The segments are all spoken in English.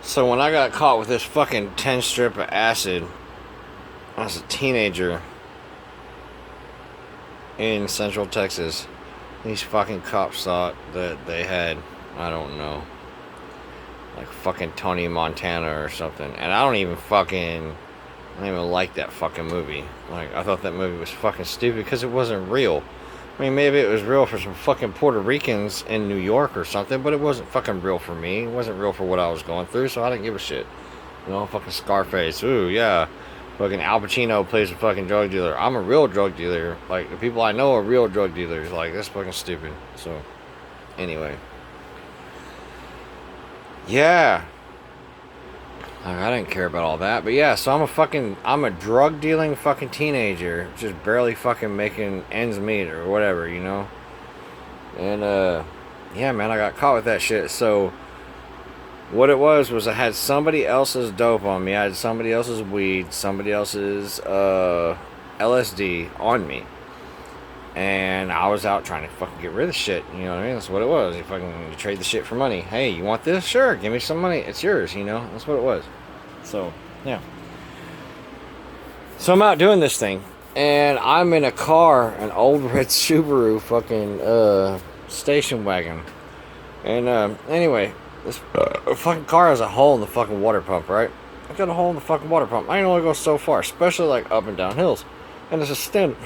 So when I got caught with this fucking 10 strip of acid, I was a teenager in Central Texas. These fucking cops thought that they had, I don't know, like fucking Tony Montana or something. And I don't even like that fucking movie. Like, I thought that movie was fucking stupid because it wasn't real. I mean, maybe it was real for some fucking Puerto Ricans in New York or something, but it wasn't fucking real for me. It wasn't real for what I was going through, so I didn't give a shit. You know, fucking Scarface. Ooh, yeah. Fucking Al Pacino plays a fucking drug dealer. I'm a real drug dealer. Like, the people I know are real drug dealers. Like, that's fucking stupid. So, anyway. Yeah. Like, I didn't care about all that. But yeah, so I'm a drug dealing fucking teenager. Just barely fucking making ends meet or whatever, you know? And, yeah, man, I got caught with that shit. So, what it was I had somebody else's dope on me. I had somebody else's weed, somebody else's LSD on me. And I was out trying to fucking get rid of shit. You know what I mean? That's what it was. You trade the shit for money. Hey, you want this? Sure, give me some money. It's yours, you know? That's what it was. So, yeah. So I'm out doing this thing. And I'm in a car, an old red Subaru fucking station wagon. And anyway, this fucking car has a hole in the fucking water pump, right? I got a hole in the fucking water pump. I can only go so far, especially like up and down hills. And it's a standard.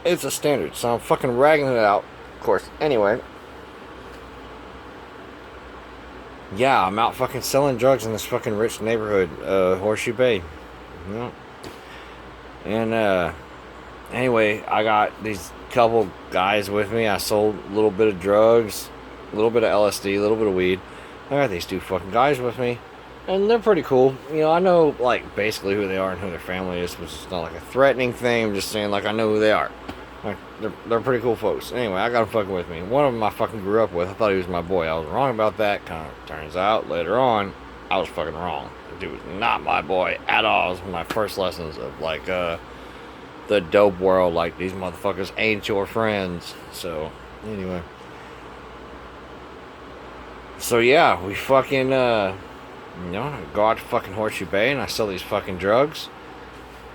It's a standard, so I'm fucking ragging it out. Of course. Anyway. Yeah, I'm out fucking selling drugs in this fucking rich neighborhood, Horseshoe Bay. Yeah. And anyway, I got these couple guys with me. I sold a little bit of drugs, a little bit of LSD, a little bit of weed. I got these two fucking guys with me, and they're pretty cool. You know, I know like basically who they are and who their family is, which is not like a threatening thing. I'm just saying like I know who they are. Like they're pretty cool folks. Anyway, I got them fucking with me. One of them I fucking grew up with. I thought he was my boy. I was wrong about that. Kind of turns out later on, I was fucking wrong. The dude was not my boy at all. It was my first lessons of like the dope world. Like these motherfuckers ain't your friends. So anyway. So yeah, we fucking you know, I go out to fucking Horseshoe Bay and I sell these fucking drugs.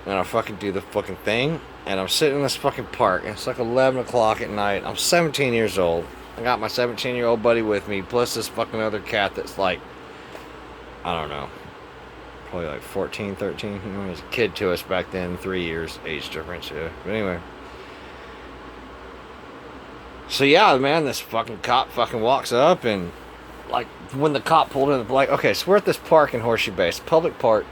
And I fucking do the fucking thing. And I'm sitting in this fucking park. And it's like 11 o'clock at night. I'm 17 years old. I got my 17-year-old buddy with me. Plus this fucking other cat that's like, I don't know. Probably like 14, 13. You know, he was a kid to us back then. 3 years age difference. Yeah. But anyway. So yeah, man, this fucking cop fucking walks up and like when the cop pulled in, like, okay, so we're at this park in Horseshoe Bay. It's a public park.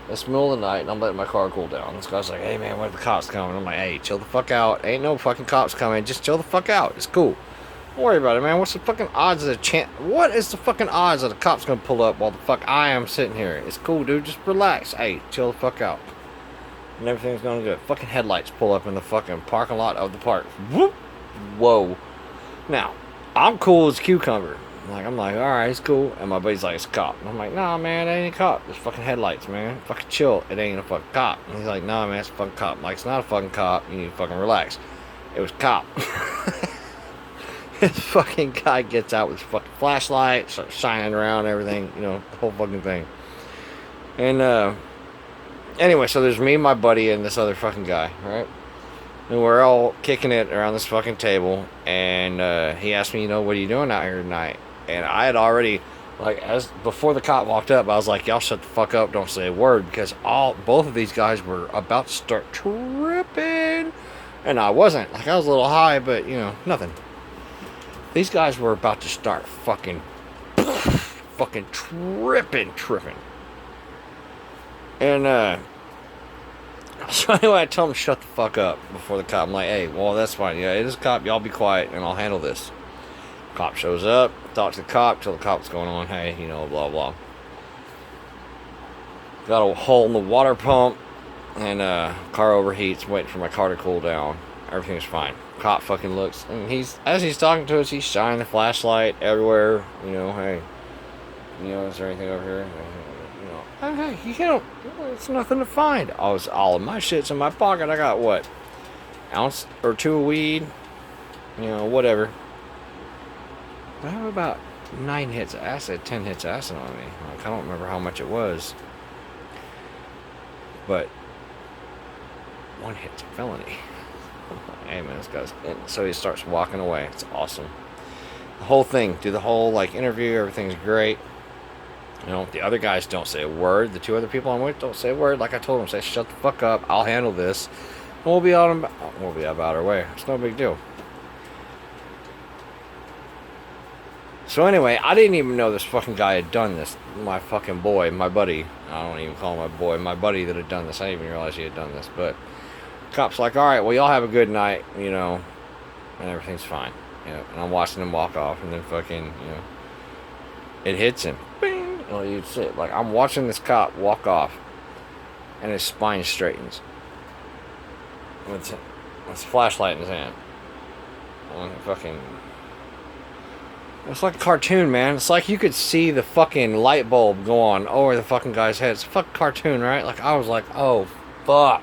It's the middle of the night, and I'm letting my car cool down. This guy's like, hey, man, when are the cops coming? I'm like, hey, chill the fuck out. Ain't no fucking cops coming. Just chill the fuck out. It's cool. Don't worry about it, man. What's the fucking odds of the chance? What is the fucking odds that the cops gonna pull up while the fuck I am sitting here? It's cool, dude. Just relax. Hey, chill the fuck out. And everything's gonna good. Fucking headlights pull up in the fucking parking lot of the park. Whoop. Whoa. Now, I'm cool as a cucumber. I'm like, alright, it's cool. And my buddy's like, it's a cop. And I'm like, nah, man, that ain't a cop. It's fucking headlights, man. Fucking chill. It ain't a fucking cop. And he's like, nah, man, it's a fucking cop. I'm like, it's not a fucking cop. You need to fucking relax. It was a cop. This fucking guy gets out with his fucking flashlight, starts shining around everything, you know, the whole fucking thing. And, anyway, so there's me and my buddy and this other fucking guy, right? And we're all kicking it around this fucking table. And, he asked me, you know, what are you doing out here tonight? And I had already, like, as before the cop walked up, I was like, y'all shut the fuck up, don't say a word, because both of these guys were about to start tripping. And I wasn't. Like, I was a little high, but, you know, nothing. These guys were about to start fucking tripping. And, so anyway, I told him shut the fuck up before the cop. I'm like, hey, well, that's fine. Yeah, it is a cop. Y'all be quiet, and I'll handle this. Cop shows up, talk to the cop, tell the cop what's going on. Hey, you know, blah, blah. Got a hole in the water pump, and car overheats, waiting for my car to cool down. Everything's fine. Cop fucking looks, and as he's talking to us, he's shining the flashlight everywhere. You know, hey, you know, is there anything over here? You know, hey, you know, it's nothing to find. All of my shit's in my pocket. I got what, ounce or two of weed, you know, whatever. I have about 9 hits of acid, 10 hits of acid on me. Like, I don't remember how much it was. But 1 hit's a felony. Hey man, this guy's... And so he starts walking away. It's awesome. The whole thing, do the whole like interview, everything's great. You know, the other guys don't say a word. The 2 other people I'm with don't say a word. Like I told them, say shut the fuck up. I'll handle this. And we'll be about our way. It's no big deal. So anyway, I didn't even know this fucking guy had done this. My fucking boy, my buddy. I don't even call him my boy. My buddy that had done this. I didn't even realize he had done this. But cop's like, all right, well, y'all have a good night, you know, and everything's fine. You know, and I'm watching him walk off, and then fucking, you know, it hits him. Bing! You know, you'd sit. Like, I'm watching this cop walk off, and his spine straightens. With his flashlight in his hand. And fucking... It's like a cartoon, man. It's like you could see the fucking light bulb go on over the fucking guy's head. It's a fucking cartoon, right? Like, I was like, oh, fuck.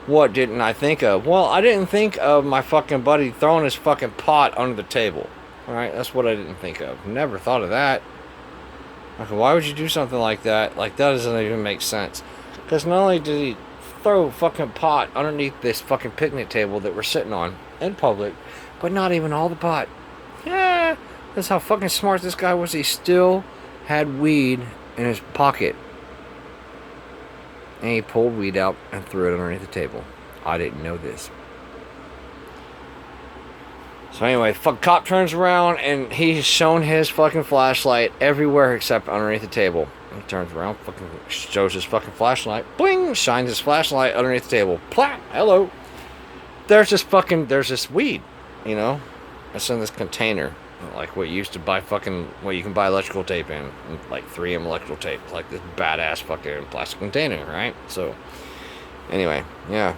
What didn't I think of? Well, I didn't think of my fucking buddy throwing his fucking pot under the table. Alright, that's what I didn't think of. Never thought of that. Like, why would you do something like that? Like, that doesn't even make sense. Because not only did he throw a fucking pot underneath this fucking picnic table that we're sitting on in public, but not even all the pot. Yeah, that's how fucking smart this guy was. He still had weed in his pocket. And he pulled weed out and threw it underneath the table. I didn't know this. So anyway, fuck cop turns around and he's shown his fucking flashlight everywhere except underneath the table. He turns around, fucking shows his fucking flashlight. Bling! Shines his flashlight underneath the table. Plat! Hello! There's this weed, you know? It's in this container. Like what you used to buy what you can buy electrical tape in. Like 3M electrical tape. Like this badass fucking plastic container, right? So, anyway, yeah.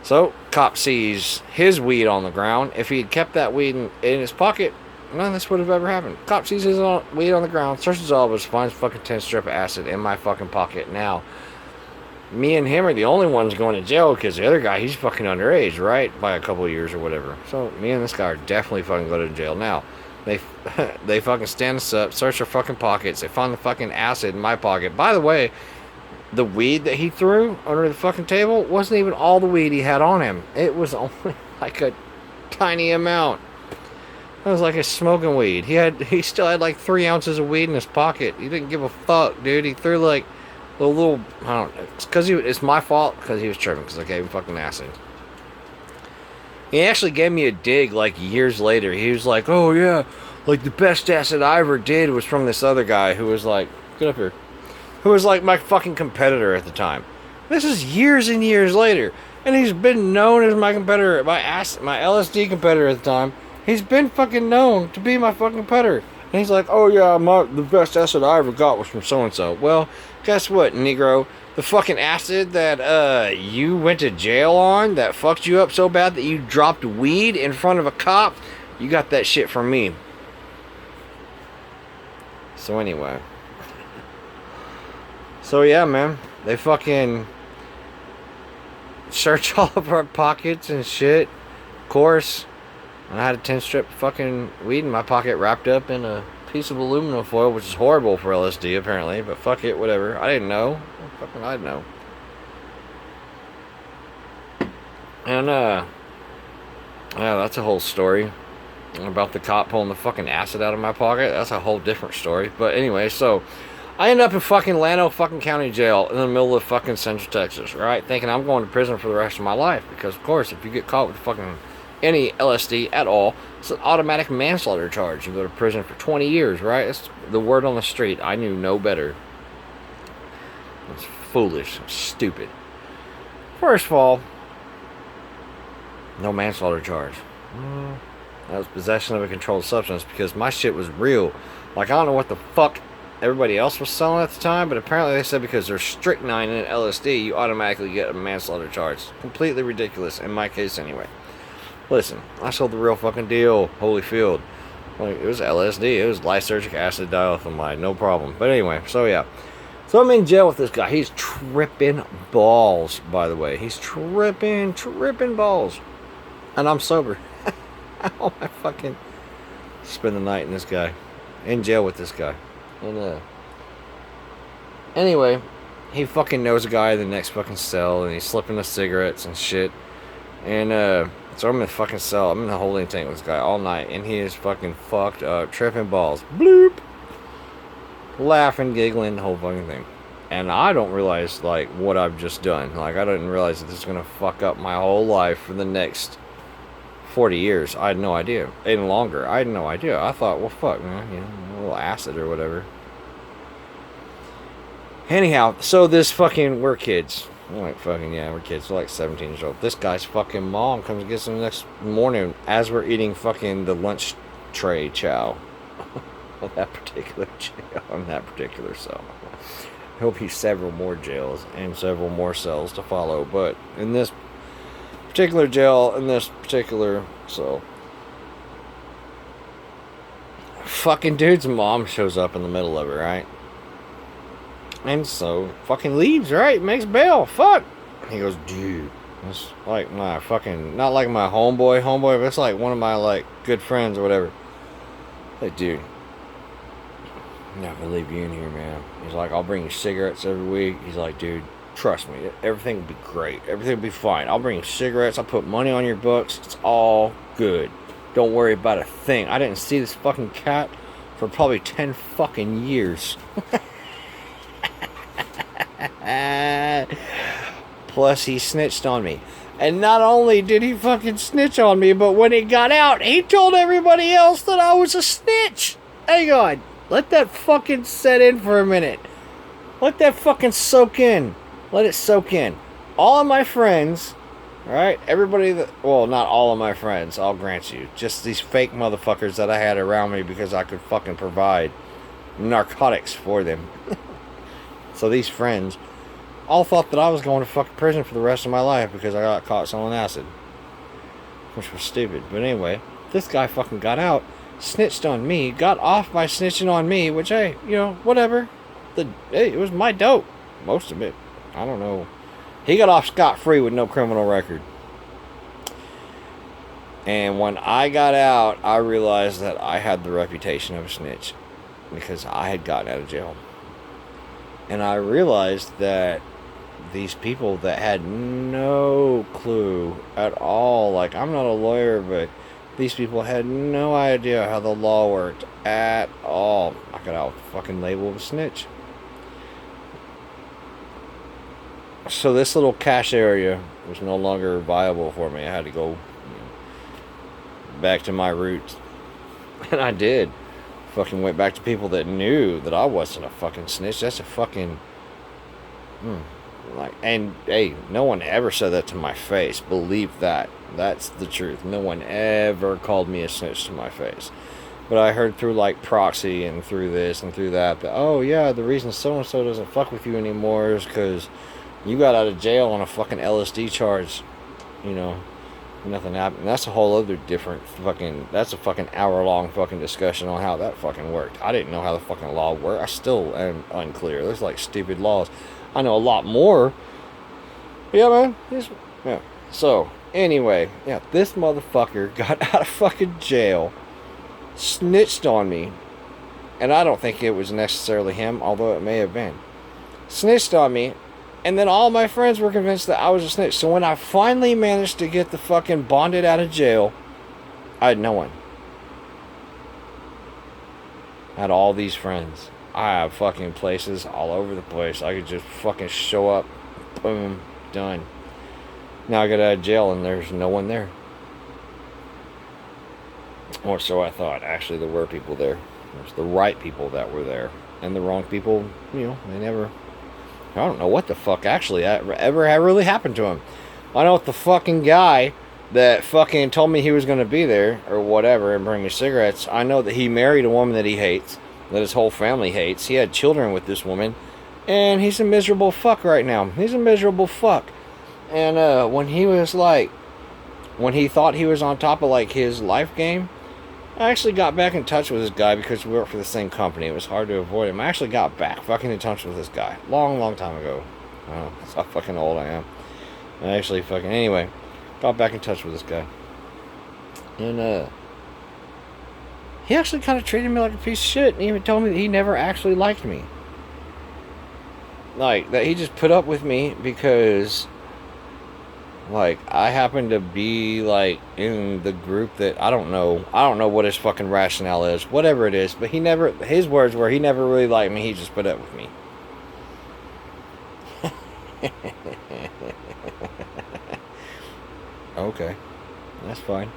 So, cop sees his weed on the ground. If he had kept that weed in his pocket, none of this would have ever happened. Cop sees his weed on the ground, searches all of us, finds fucking 10 strip of acid in my fucking pocket. Now, me and him are the only ones going to jail because the other guy, he's fucking underage, right? By a couple of years or whatever. So, me and this guy are definitely fucking going to jail. Now, they fucking stand us up, search their fucking pockets. They find the fucking acid in my pocket. By the way, the weed that he threw under the fucking table wasn't even all the weed he had on him. It was only like a tiny amount. It was like a smoking weed. He still had like 3 ounces of weed in his pocket. He didn't give a fuck, dude. He threw like a little, I don't know. It's my fault because he was tripping because I gave him fucking acid. He actually gave me a dig like years later. He was like, oh yeah, like the best acid I ever did was from this other guy who was like, get up here, who was like my fucking competitor at the time. This is years and years later. And he's been known as my competitor, my LSD competitor at the time. He's been fucking known to be my fucking competitor. And he's like, oh yeah, the best acid I ever got was from so-and-so. Well, guess what, Negro? The fucking acid that you went to jail on that fucked you up so bad that you dropped weed in front of a cop, you got that shit from me. So anyway. So yeah, man. They fucking search all of our pockets and shit. Of course, I had a 10 strip fucking weed in my pocket wrapped up in a piece of aluminum foil, which is horrible for LSD apparently, but fuck it, whatever. I didn't know. Fucking I didn't know. And yeah, that's a whole story about the cop pulling the fucking acid out of my pocket. That's a whole different story. But anyway, so I end up in fucking Llano fucking County Jail in the middle of fucking Central Texas, right? Thinking I'm going to prison for the rest of my life because, of course, if you get caught with fucking any LSD at all, it's an automatic manslaughter charge. You go to prison for 20 years, right? It's the word on the street. I knew no better. It's foolish. It's stupid. First of all, no manslaughter charge. That was possession of a controlled substance because my shit was real. Like, I don't know what the fuck everybody else was selling at the time, but apparently they said because there's strychnine in LSD, you automatically get a manslaughter charge. Completely ridiculous, in my case anyway. Listen, I sold the real fucking deal, Holyfield. Like, it was LSD, it was lysergic acid diethylamide, no problem. But anyway, so yeah. So I'm in jail with this guy. He's tripping balls, by the way. He's tripping balls. And I'm sober. How am I fucking spend the night in this guy? in jail with this guy. And anyway, he fucking knows a guy in the next fucking cell, and he's slipping the cigarettes and shit. And so I'm in the fucking cell. I'm in the holding tank with this guy all night, and he is fucking fucked up, tripping balls, bloop, laughing, giggling, the whole fucking thing. And I don't realize like what I've just done. Like I didn't realize that this is gonna fuck up my whole life for the next 40 years. I had no idea. Even longer. I had no idea. I thought, well, fuck, man, you know, a little acid or whatever. Anyhow, so this fucking, we're kids. We're like, fucking, yeah, we're kids. We're like 17 years old. This guy's fucking mom comes and gets him the next morning as we're eating fucking the lunch tray chow. On that particular jail, on that particular cell. He'll be several more jails and several more cells to follow. But in this particular jail, in this particular cell, fucking dude's mom shows up in the middle of it, right? And so, fucking leaves, right? Makes bail. Fuck. He goes, dude. It's like my fucking, not like my homeboy, but it's like one of my, like, good friends or whatever. Like, dude, I'm not gonna leave you in here, man. He's like, I'll bring you cigarettes every week. He's like, dude, trust me. Everything will be great. Everything will be fine. I'll bring you cigarettes. I'll put money on your books. It's all good. Don't worry about a thing. I didn't see this fucking cat for probably 10 fucking years. Plus he snitched on me. And not only did he fucking snitch on me, but when he got out, he told everybody else that I was a snitch. Hang on. Let that fucking set in for a minute. Let that fucking soak in. Let it soak in. All of my friends, alright, everybody that, well, not all of my friends, I'll grant you. Just these fake motherfuckers that I had around me because I could fucking provide narcotics for them. So these friends all thought that I was going to fucking prison for the rest of my life because I got caught selling acid. Which was stupid. But anyway, this guy fucking got out, snitched on me, got off by snitching on me, which, hey, you know, whatever. Hey, it was my dope. Most of it. I don't know. He got off scot-free with no criminal record. And when I got out, I realized that I had the reputation of a snitch because I had gotten out of jail. And I realized that these people that had no clue at all, like, I'm not a lawyer, but these people had no idea how the law worked at all. I got out with the fucking label of a snitch. So this little cash area was no longer viable for me. I had to go, back to my roots. And I did. Fucking went back to people that knew that I wasn't a fucking snitch. That's a fucking... like, and, hey, no one ever said that to my face. Believe that. That's the truth. No one ever called me a snitch to my face. But I heard through, like, proxy and through this and through that, oh, yeah, the reason so-and-so doesn't fuck with you anymore is because you got out of jail on a fucking LSD charge, you know. Nothing happened. That's a whole other different fucking... That's a fucking hour-long fucking discussion on how that fucking worked. I didn't know how the fucking law worked. I still am unclear. There's, like, stupid laws. I know a lot more. Yeah, man. Yeah. So, anyway. Yeah, this motherfucker got out of fucking jail. Snitched on me. And I don't think it was necessarily him, although it may have been. Snitched on me. And then all my friends were convinced that I was a snitch. So when I finally managed to get the fucking bonded out of jail, I had no one. I had all these friends. I have fucking places all over the place. I could just fucking show up. Boom. Done. Now I got out of jail and there's no one there. Or so I thought. Actually, there were people there. There's the right people that were there. And the wrong people, you know, they never... I don't know what the fuck actually ever really happened to him. I know the fucking guy that fucking told me he was going to be there or whatever and bring me cigarettes. I know that he married a woman that he hates, that his whole family hates. He had children with this woman, and he's a miserable fuck right now. He's a miserable fuck. And when he was like, when he thought he was on top of like his life game, I actually got back in touch with this guy because we worked for the same company. It was hard to avoid him. I actually got back fucking in touch with this guy. Long time ago. I don't know. That's how fucking old I am. I actually fucking... Anyway. Got back in touch with this guy. And, He actually kind of treated me like a piece of shit and even told me that he never actually liked me. Like, that he just put up with me because, like, I happen to be, like, in the group that, I don't know what his fucking rationale is, whatever it is, but his words were, he never really liked me, he just put up with me. Okay, that's fine.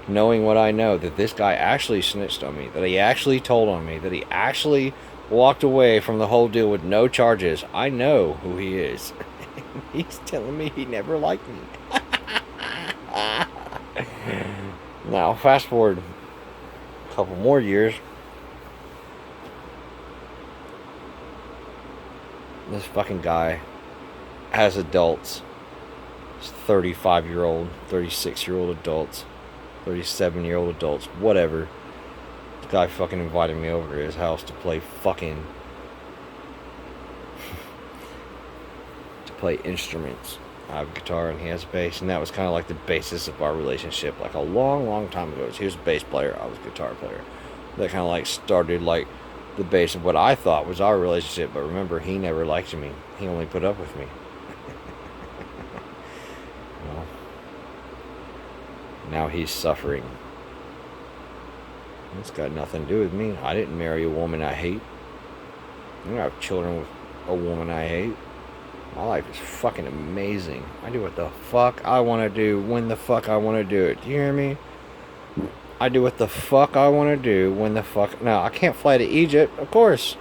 Knowing what I know, that this guy actually snitched on me, that he actually told on me, that he actually walked away from the whole deal with no charges, I know who he is. He's telling me he never liked me. Now, fast forward a couple more years. This fucking guy has adults. 35-year-old, 36-year-old adults, 37-year-old adults, whatever. This guy fucking invited me over to his house to play instruments. I have a guitar and he has a bass, and that was kind of like the basis of our relationship, like a long, long time ago. He was a bass player, I was a guitar player. That kind of like started like the base of what I thought was our relationship, but remember, he never liked me. He only put up with me. Well, now he's suffering. It's got nothing to do with me. I didn't marry a woman I hate. I don't have children with a woman I hate. My life is fucking amazing. I do what the fuck I want to do when the fuck I want to do it. Do you hear me? I do what the fuck I want to do when the fuck... Now, I can't fly to Egypt, of course.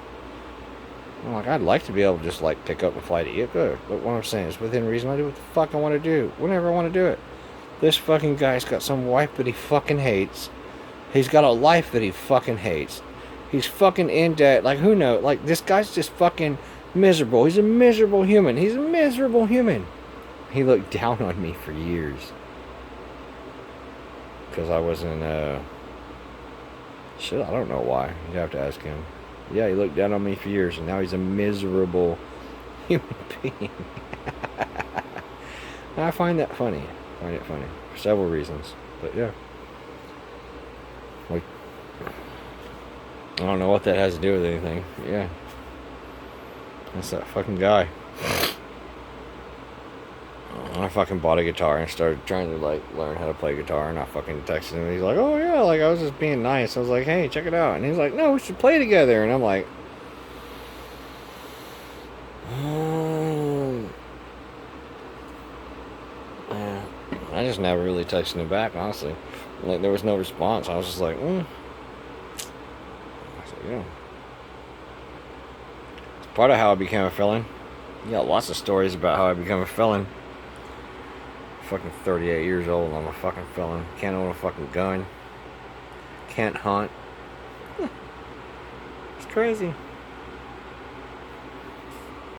I'm like, I'd like to be able to just, like, pick up and fly to Egypt. But what I'm saying is, within reason, I do what the fuck I want to do. Whenever I want to do it. This fucking guy's got some wife that he fucking hates. He's got a life that he fucking hates. He's fucking in debt. Like, who knows? Like, this guy's just fucking miserable. He's a miserable human. He's a miserable human. He looked down on me for years. Because I wasn't, shit, I don't know why. You'd have to ask him. Yeah, he looked down on me for years, and now he's a miserable human being. And I find that funny. I find it funny. For several reasons. But, yeah. Like, I don't know what that has to do with anything. But yeah. That's that fucking guy. I fucking bought a guitar and started trying to, like, learn how to play guitar, and I fucking texted him. He's like, oh yeah, like, I was just being nice. I was like, hey, check it out. And he's like, no, we should play together. And I'm like, yeah. I just never really texted him back, honestly. Like, there was no response. I was just like, I said, yeah. It's part of how I became a felon. You got lots of stories about how I became a felon. Fucking 38 years old and I'm a fucking felon. Can't own a fucking gun. Can't hunt. It's crazy.